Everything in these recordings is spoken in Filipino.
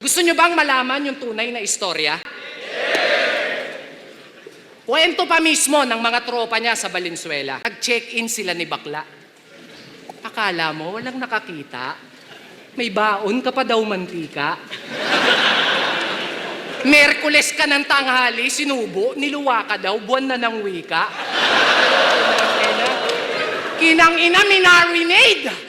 Gusto nyo bang malaman yung tunay na istorya? Kwento pa mismo ng mga tropa niya sa Valenzuela. Nag-check-in sila ni Bakla. Akala mo, walang nakakita. May baon ka pa daw mantika. Merkules ka ng tanghali, sinubo, niluwa ka daw, buwan na ng wika. Kinang ina, minarinade.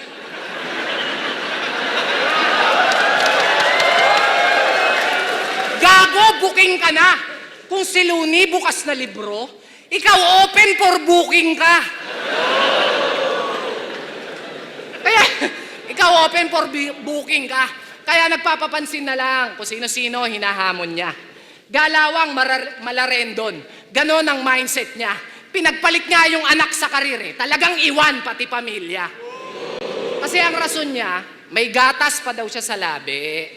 Gago, booking ka na. Kung si Luni bukas na libro, ikaw open for booking ka. Kaya, ikaw open for booking ka. Kaya nagpapapansin na lang kung sino-sino hinahamon niya. Galawang malarendon. Ganon ang mindset niya. Pinagpalit nga yung anak sa karir eh. Talagang iwan pati pamilya. Kasi ang rason niya, may gatas pa daw siya sa labi.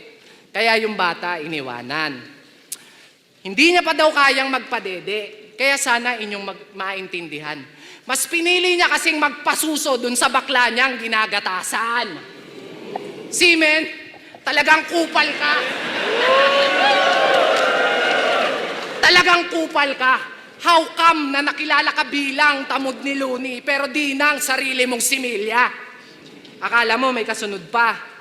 Kaya yung bata iniwanan. Hindi niya pa daw kayang magpadede. Kaya sana inyong maintindihan. Mas pinili niya kasing magpasuso dun sa bakla niyang ginagatasan. Simen, talagang kupal ka. Talagang kupal ka. How come na nakilala ka bilang tamod ni Luni pero di nang sarili mong similya? Akala mo may kasunod pa.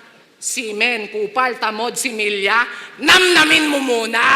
Simen, kupal, tamod, similya, namnamin mo muna!